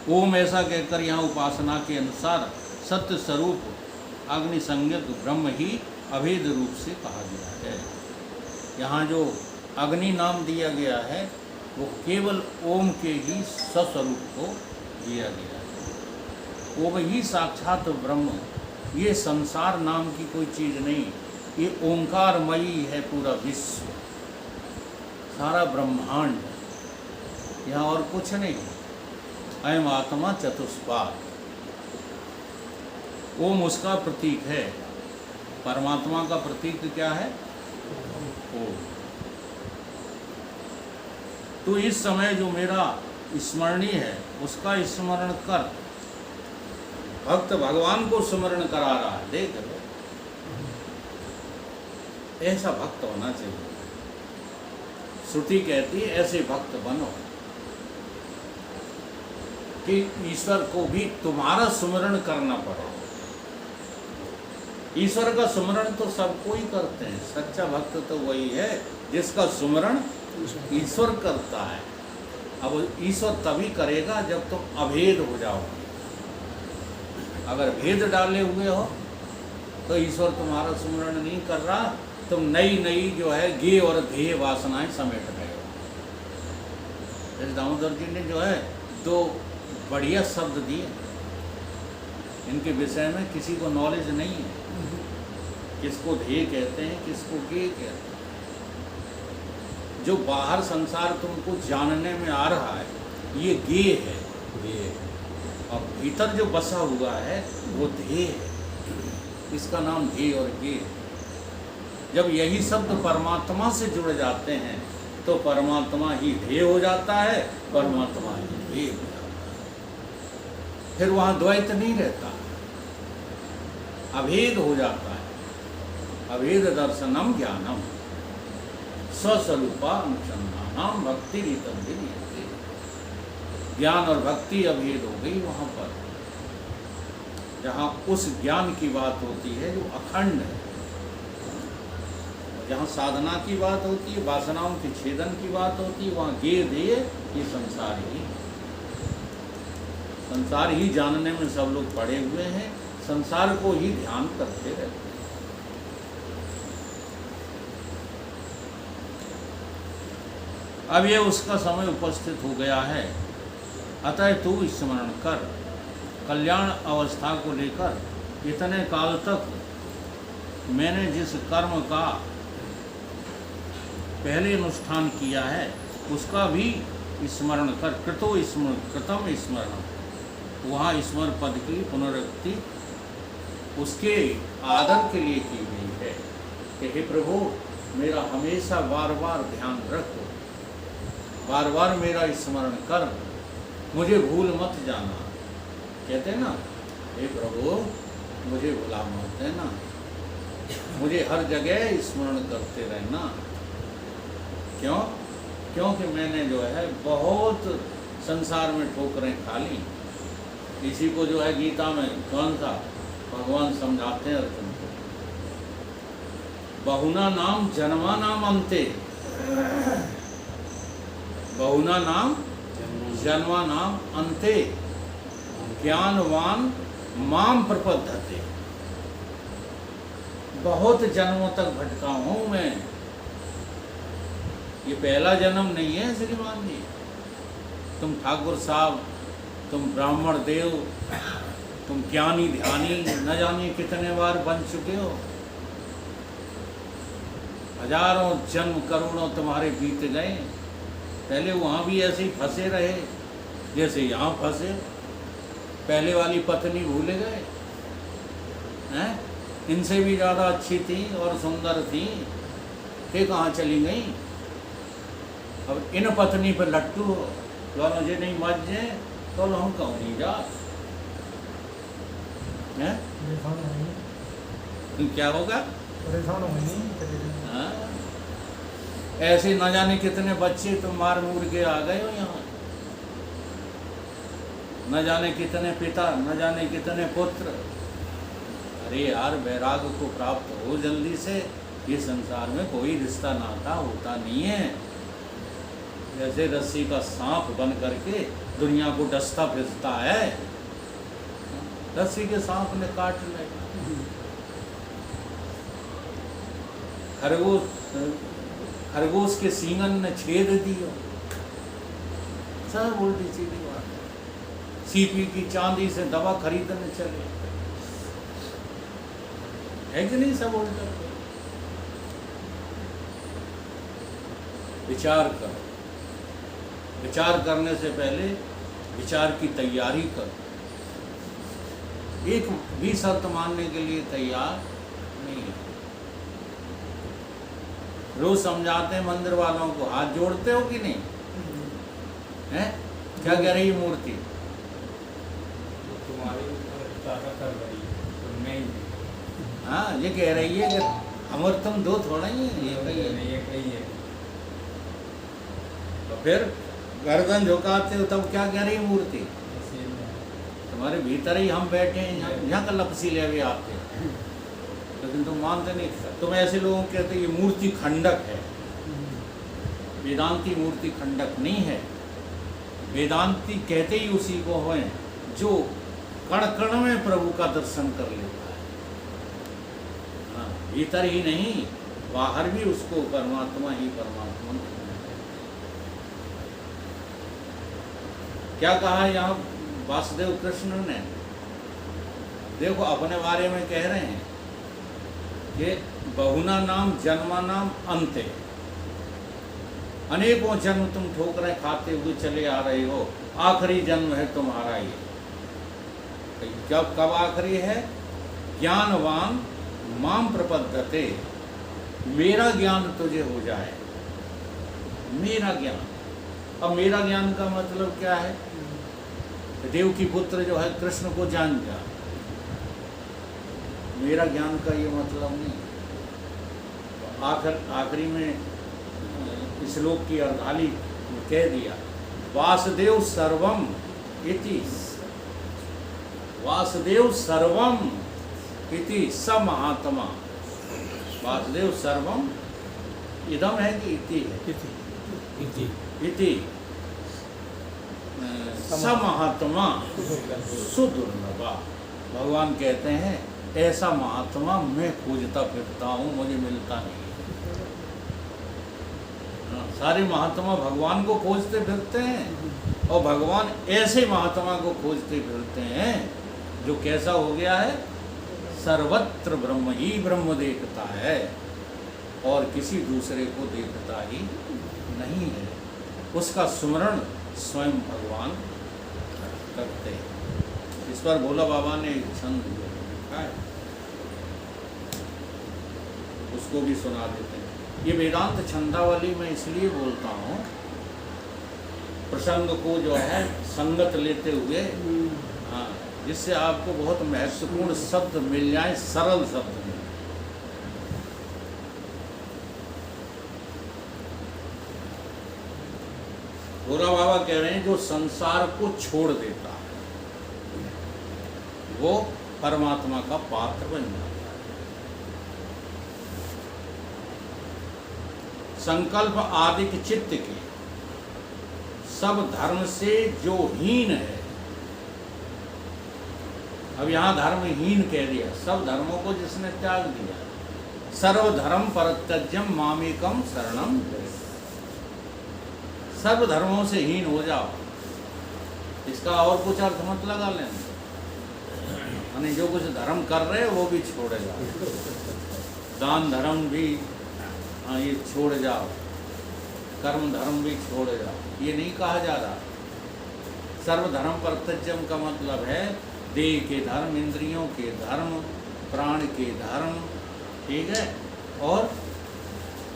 ओम ऐसा कहकर यहाँ उपासना के अनुसार सत्य स्वरूप अग्नि संज्ञक ब्रह्म ही अभेद रूप से कहा गया है। यहाँ जो अग्नि नाम दिया गया है वो केवल ओम के ही स्वस्वरूप को दिया गया है। वो ही साक्षात ब्रह्म, ये संसार नाम की कोई चीज़ नहीं, ये ओंकारमयी है पूरा विश्व, सारा ब्रह्मांड, यहाँ और कुछ नहीं। अयम आत्मा चतुष्पाद, ओम उसका प्रतीक है। परमात्मा का प्रतीक क्या है? ओम। तो इस समय जो मेरा स्मरणीय है उसका स्मरण कर। भक्त भगवान को स्मरण करा रहा है, देख लो, ऐसा भक्त होना चाहिए। श्रुति कहती है ऐसे भक्त बनो कि ईश्वर को भी तुम्हारा स्मरण करना पड़े। ईश्वर का स्मरण तो सबको ही करते हैं, सच्चा भक्त तो वही है जिसका स्मरण ईश्वर करता है। अब ईश्वर तभी करेगा जब तुम अभेद हो जाओगे। अगर भेद डाले हुए हो तो ईश्वर तुम्हारा स्मरण नहीं कर रहा, तुम नई नई जो है गे और ध्येय वासनाएं समेट रहे हो। इस दामोदर जी ने जो है दो बढ़िया शब्द दिए, इनके विषय में किसी को नॉलेज नहीं है, किसको ध्येय कहते हैं, किसको गे कहते हैं। जो बाहर संसार तुमको जानने में आ रहा है ये गे है, और भीतर जो बसा हुआ है वो ध्येय है। इसका नाम ध्येय और गे। जब यही शब्द परमात्मा से जुड़ जाते हैं तो परमात्मा ही ध्येय हो जाता है, परमात्मा ही ध्येय हो जाता है। फिर वहाँ द्वैत नहीं रहता, अभेद हो जाता है। अभेद दर्शनम ज्ञानम स्वस्वरूपा अनुसंधानम भक्ति रीतम। ज्ञान और भक्ति अभेद हो गई वहाँ पर, जहाँ उस ज्ञान की बात होती है जो अखंड है, जहाँ साधना की बात होती है, वासनाओं के छेदन की बात होती है, वहाँ गे ध्येय ये संसार ही जानने में सब लोग पड़े हुए हैं, संसार को ही ध्यान करते रहते हैं। अब ये उसका समय उपस्थित हो गया है, अतः तू स्मरण कर। कल्याण अवस्था को लेकर इतने काल तक मैंने जिस कर्म का पहले अनुष्ठान किया है उसका भी स्मरण कर। कृतो स्मरण, कृतम स्मरण, वहाँ स्मरण पद की पुनरुक्ति उसके आदर के लिए की गई है कि हे प्रभु मेरा हमेशा बार बार ध्यान रखो, बार बार मेरा स्मरण कर, मुझे भूल मत जाना। कहते हैं ना, हे प्रभु मुझे भुला मत देना, मुझे हर जगह स्मरण करते रहना। क्यों? क्योंकि मैंने जो है बहुत संसार में ठोकरें खा ली। इसी को जो है गीता में कौन सा भगवान समझाते हैं अर्जुन को, बहुना नाम जन्मा नाम अंते, बहुना नाम जन्मा नाम अंते ज्ञानवान माम प्रपद्धते। बहुत जन्मों तक भटका हूं मैं, ये पहला जन्म नहीं है श्रीमान जी। तुम ठाकुर साहब, तुम ब्राह्मण देव, तुम ज्ञानी ध्यानी न जाने कितने बार बन चुके हो। हजारों जन्म करोड़ों तुम्हारे बीत गए। पहले वहाँ भी ऐसे ही फंसे रहे जैसे यहाँ फंसे। पहले वाली पत्नी भूल गए हैं, इनसे भी ज़्यादा अच्छी थी और सुंदर थी, फिर कहाँ चली गई। अब इन पत्नी पर लट्टू हो, दोनों जे नहीं मज जाए तो हम कहूँ नहीं जा हैं, क्या होगा? हाँ? ऐसे न जाने कितने बच्चे तो मार मूर के आ गए हो यहाँ, न जाने कितने पिता, न जाने कितने पुत्र। अरे यार वैराग को प्राप्त हो जल्दी से, ये संसार में कोई रिश्ता नाता होता नहीं है। जैसे रस्सी का सांप बन करके दुनिया को डसता फिरता है, रस्सी के सांप ने काट लिया। खरगोश के सींगन ने छेद दिया, सब उल्टी सीधी बात है। सीपी की चांदी से दवा खरीदने चले, है कि नहीं? सब उल्टा। विचार करो, विचार करने से पहले विचार की तैयारी करो। एक भी शर्त मानने के लिए तैयार नहीं है। रोज समझाते हैं मंदिर वालों को, हाथ जोड़ते हो कि नहीं? हैं? क्या कह रही है मूर्ति? तुम्हारी ताकत कर रही है, तुम नहीं। हाँ, ये कह रही है कि अमर तुम दो थोड़ा ही है, ये कही है। तो फिर गर्दन झुकाते हो तब क्या कह रही है मूर्ति? तुम्हारे भीतर ही हम बैठे हैं, यहाँ का लपसी ले भी आपके, लेकिन तुम मानते नहीं। तुम ऐसे लोगों को कहते ये मूर्ति खंडक है। वेदांती मूर्ति खंडक नहीं है। वेदांती कहते ही उसी को है जो कण कण में प्रभु का दर्शन कर लेता है। हाँ, भीतर ही नहीं, बाहर भी उसको परमात्मा ही परमात्मा। क्या कहा है यहाँ वासुदेव कृष्ण ने? देखो, अपने बारे में कह रहे हैं कि बहुना नाम जन्मा नाम अंत है। अनेकों जन्म तुम ठोकरें खाते हुए चले आ रहे हो, आखिरी जन्म है तुम्हारा ये। कब आखिरी है? ज्ञानवान माम प्रपद्यते, मेरा ज्ञान तुझे हो जाए। मेरा ज्ञान। अब मेरा ज्ञान का मतलब क्या है? देव की पुत्र जो है कृष्ण को जान जा। मेरा ज्ञान का ये मतलब नहीं। आखिरी में श्लोक की अर्धाली कह दिया, वासुदेव सर्वम इति, वासुदेव सर्वम इति स महात्मा। वासुदेव सर्वम इदम है कि इति है? इति स महात्मा सुदुर्लभा। भगवान कहते हैं ऐसा महात्मा मैं खोजता फिरता हूँ, मुझे मिलता नहीं। सारे महात्मा भगवान को खोजते फिरते हैं, और भगवान ऐसे महात्मा को खोजते फिरते हैं जो कैसा हो गया है? सर्वत्र ब्रह्म ही ब्रह्म देखता है और किसी दूसरे को देखता ही नहीं है। उसका स्मरण स्वयं भगवान करते हैं। इस पर भोला बाबा ने एक छंद लिखा है, उसको भी सुना देते हैं। ये वेदांत छंदावली मैं इसलिए बोलता हूँ, प्रसंग को जो है संगत लेते हुए, हाँ, जिससे आपको बहुत महत्वपूर्ण शब्द मिल जाए, सरल शब्द में। भोला बाबा कह रहे हैं जो संसार को छोड़ देता है वो परमात्मा का पात्र बन जाता है। संकल्प आदि के चित्त के सब धर्म से जो हीन है, अब यहाँ धर्महीन कह दिया, सब धर्मों को जिसने त्याग दिया, सर्वधर्म परित्यज्यम मामेकम शरणम, सर्व धर्मों से हीन हो जाओ। इसका और कुछ अर्थ मत लगा लेना, यानी जो कुछ धर्म कर रहे हैं वो भी छोड़ जाओ, दान धर्म भी हाँ ये छोड़ जाओ, कर्म धर्म भी छोड़ जाओ, ये नहीं कहा जा रहा। सर्वधर्म परित्यज्यम का मतलब है देह के धर्म, इंद्रियों के धर्म, प्राण के धर्म, ठीक है, और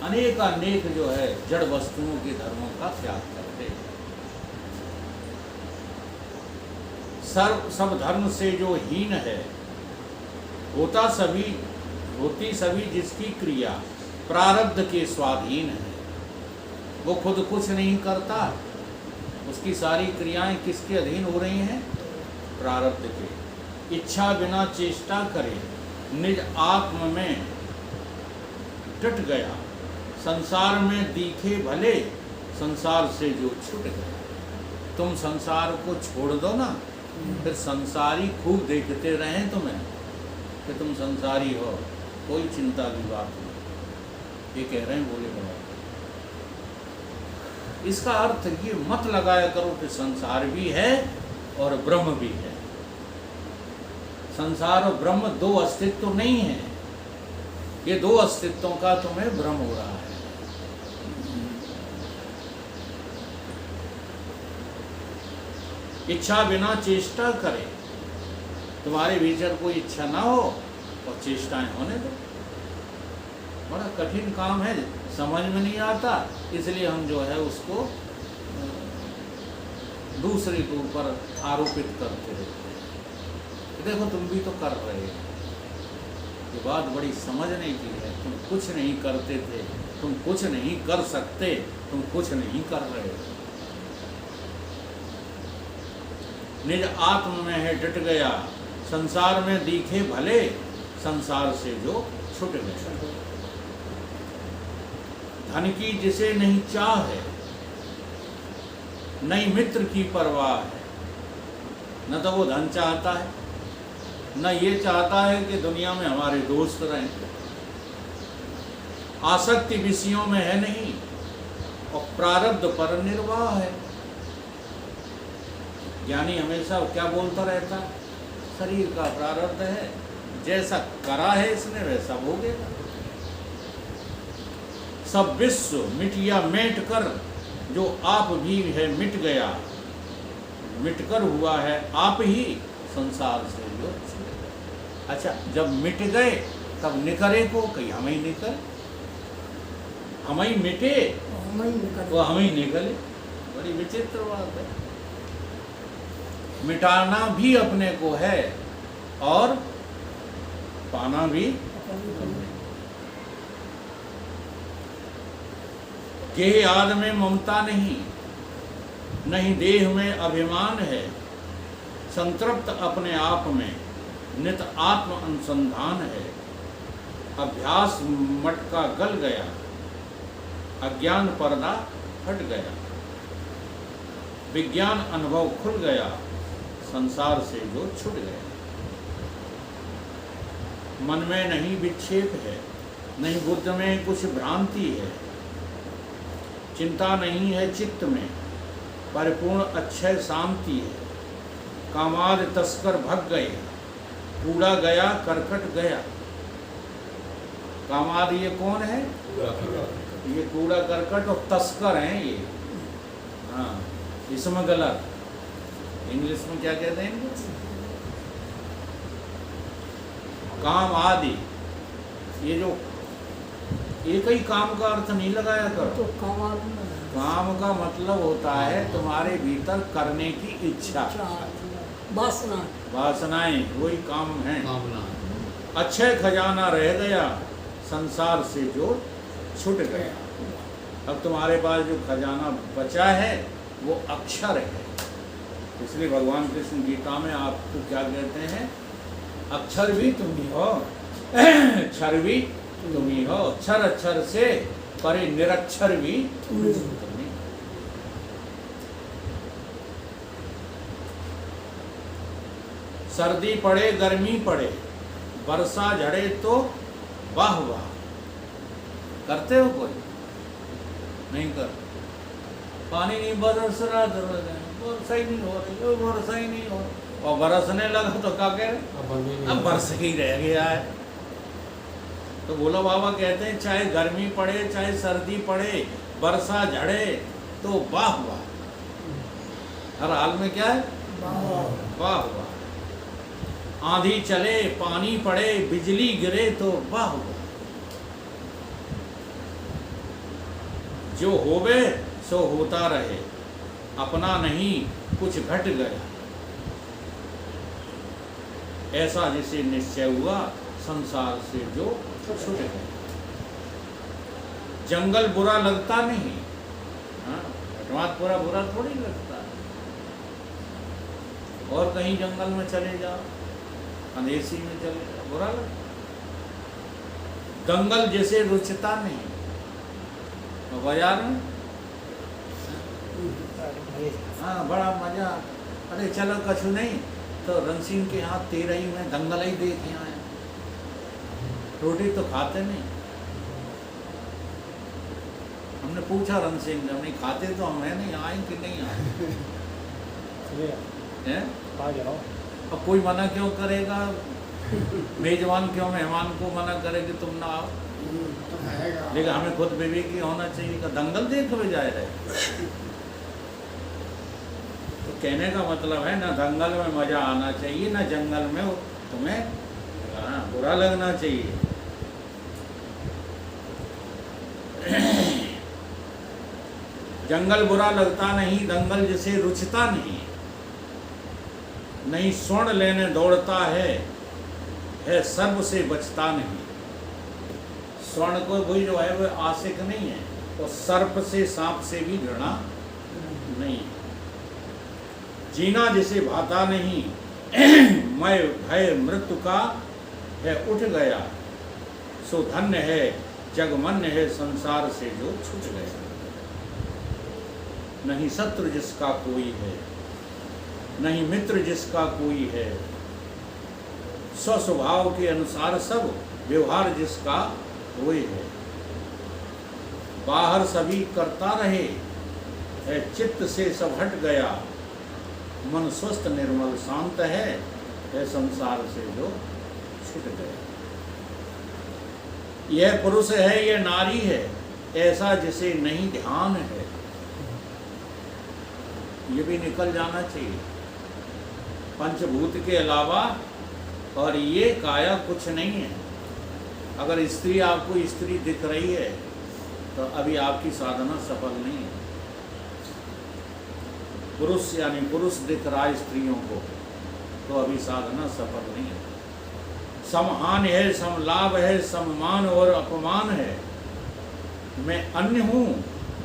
अनेकानेक जो है जड़ वस्तुओं के धर्मों का त्याग करते हैं। सब धर्म से जो हीन है, होती सभी जिसकी क्रिया प्रारब्ध के स्वाधीन है, वो खुद कुछ नहीं करता, उसकी सारी क्रियाएं किसके अधीन हो रही हैं? प्रारब्ध के। इच्छा बिना चेष्टा करे निज आत्म में डट गया, संसार में दिखे भले संसार से जो छूट गया। तुम संसार को छोड़ दो ना, फिर संसारी खूब देखते रहें तुम्हें कि तुम संसारी हो, कोई चिंता की बात नहीं। ये कह रहे हैं बोले बाबा। इसका अर्थ ये मत लगाया करो कि संसार भी है और ब्रह्म भी है। संसार और ब्रह्म दो अस्तित्व नहीं है, ये दो अस्तित्वों का तुम्हें भ्रम हो रहा है। इच्छा बिना चेष्टा करे, तुम्हारे भीतर कोई इच्छा ना हो और चेष्टाएं होने दो। बड़ा कठिन काम है, समझ में नहीं आता, इसलिए हम जो है उसको दूसरे के ऊपर आरोपित करते रहते हैं। देखो तुम भी तो कर रहे हो, ये बात बड़ी समझने की है। तुम कुछ नहीं करते थे, तुम कुछ नहीं कर सकते, तुम कुछ नहीं कर रहे हो। निज आत्म में है डट गया, संसार में दिखे भले, संसार से जो छूट गया। धन की जिसे नहीं चाह है, नहीं मित्र की परवाह है। न तो वो धन चाहता है, न ये चाहता है कि दुनिया में हमारे दोस्त रहें। आसक्ति विषयों में है नहीं और प्रारब्ध पर निर्वाह है। ज्ञानी हमेशा क्या बोलता रहता, शरीर का प्रारब्ध है, जैसा करा है इसने वैसा भोगेगा। सब विश्व मिटिया मेट कर, जो आप भी है मिट गया, मिटकर हुआ है आप ही, संसार से जो छूट गए। अच्छा, जब मिट गए तब निकरे को कहीं हम ही निकल, हम ही मिटे तो हम ही निकले। बड़ी विचित्र बात है। मिटाना भी अपने को है और पाना भी। गेह आदि में ममता नहीं, नहीं देह में अभिमान है। संतृप्त अपने आप में नित आत्म अनुसंधान है। अभ्यास मटका गल गया, अज्ञान पर्दा हट गया। विज्ञान अनुभव खुल गया, संसार से जो छूट गया। मन में नहीं विक्षेप है, नहीं बुद्ध में कुछ भ्रांति है। चिंता नहीं है चित्त में, परिपूर्ण अक्षय शांति है। कामाद तस्कर भग गए, कूड़ा गया करकट गया। कामाद ये कौन है? ये कूड़ा करकट और तस्कर हैं ये। हाँ, इसमें गलत, इंग्लिश में क्या कहते हैं इनको? काम आदि। ये जो एक ही काम का अर्थ नहीं लगाया करो। तो काम का मतलब होता है तुम्हारे भीतर करने की इच्छा, वासनाएं, वही काम है। अक्षय खजाना रह गया, संसार से जो छूट गया। अब तुम्हारे पास जो खजाना बचा है वो अक्षर है। इसलिए भगवान कृष्ण गीता में आपको क्या कहते हैं? अक्षर भी तुम ही हो, क्षर भी तुम ही हो। क्षर अक्षर से परे निरक्षर भी तुम ही। सर्दी पड़े गर्मी पड़े, वर्षा झड़े तो वाह वाह। करते हो कोई? नहीं कर। पानी नहीं बरस रहा, वर्षा ही नहीं हो रही, वर्षा ही नहीं हो रही, और बरसने लगा तो क्या कह रहे? अब बरस ही रह गया है। तो बोला बाबा कहते हैं चाहे गर्मी पड़े चाहे सर्दी पड़े, वर्षा झड़े तो वाह वाह। हर हाल में क्या है? वाह वाह। आंधी चले पानी पड़े बिजली गिरे तो वाह वाह। जो होवे सो होता रहे, अपना नहीं कुछ घट गया। ऐसा जिसे निश्चय हुआ, संसार से जो छूट गया। जंगल बुरा लगता नहीं, पूरा बुरा थोड़ी लगता है। और कहीं जंगल में चले जाओ, अंधेसी में चले जाओ, बुरा लगता। दंगल जैसे रुचता नहीं, बाजार में हाँ बड़ा मजा। अरे चलो कछु नहीं तो रणसिंह के यहाँ 13 में दंगल ही देखे आए। रोटी तो खाते नहीं। हमने पूछा रणसिंह से, नहीं खाते तो हम है नहीं, आए कि नहीं आए हैं? अब कोई मना क्यों करेगा? मेजबान क्यों मेहमान को मना करे कि तुम ना आओ? लेकिन हमें खुद विवेकी होना चाहिए कि दंगल देख हुए जाए रहे। तो कहने का मतलब है ना दंगल में मजा आना चाहिए, ना जंगल में तुम्हें बुरा लगना चाहिए। जंगल बुरा लगता नहीं, दंगल जिसे रुचता नहीं। नहीं स्वर्ण लेने दौड़ता है सर्व से बचता नहीं। स्वर्ण को कोई जो है वह आशिक नहीं है, और सर्प से सांप से भी घृणा नहीं। जीना जिसे भाता नहीं, मैं भय मृत्यु का है उठ गया। सो धन्य है जगमन्य है संसार से जो छूट गया। नहीं शत्रु जिसका कोई है, नहीं मित्र जिसका कोई है। स्वस्वभाव के अनुसार सब व्यवहार जिसका वही है। बाहर सभी करता रहे, है चित्त से सब हट गया। मन स्वस्थ निर्मल शांत है संसार से जो छूट गया। यह पुरुष है यह नारी है, ऐसा जिसे नहीं ध्यान है। ये भी निकल जाना चाहिए। पंचभूत के अलावा और ये काया कुछ नहीं है। अगर स्त्री आपको स्त्री दिख रही है तो अभी आपकी साधना सफल नहीं है। पुरुष यानी पुरुष दिख रहा है स्त्रियों को तो अभी साधना सफल नहीं है। समहान है, समलाभ है, सम्मान और अपमान है। मैं अन्य हूँ,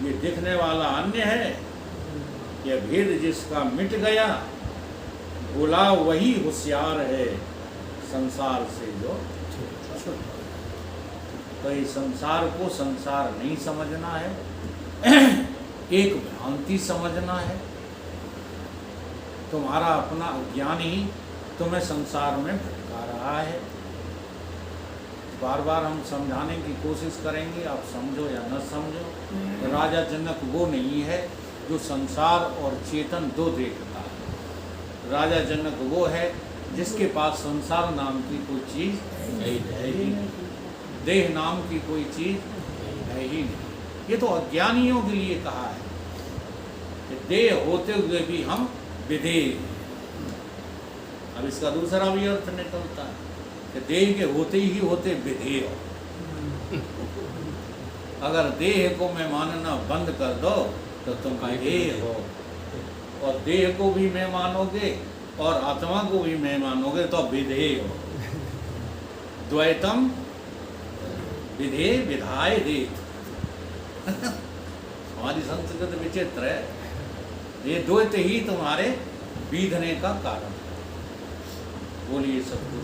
ये दिखने वाला अन्य है। यह भेद जिसका मिट गया, भोला वही होशियार है संसार से जो छूट। तो इस संसार को संसार नहीं समझना है, एक भ्रांति समझना है। तुम्हारा अपना अज्ञान ही तुम्हें संसार में भटका रहा है। बार बार हम समझाने की कोशिश करेंगे, आप समझो या न समझो। तो राजा जनक वो नहीं है जो संसार और चेतन दो देखता है। राजा जनक वो है जिसके पास संसार नाम की कोई चीज़ है ही नहीं, देह नाम की कोई चीज़ है ही नहीं। ये तो अज्ञानियों के लिए कहा है कि देह होते हुए भी हम विधेय। अब इसका दूसरा भी अर्थ निकलता है कि देह के होते ही होते विधेय हो। अगर देह को मैं मानना बंद कर दो तो तुम विधेय हो, और देह को भी मैं मानोगे और आत्मा को भी मैं मानोगे तो विधेय हो। द्वैतम विधेय विधाय देत। हमारी संस्कृत विचित्र है। ये द्वैत ही तुम्हारे बीधने का कारण। बोलिए सतगुरु।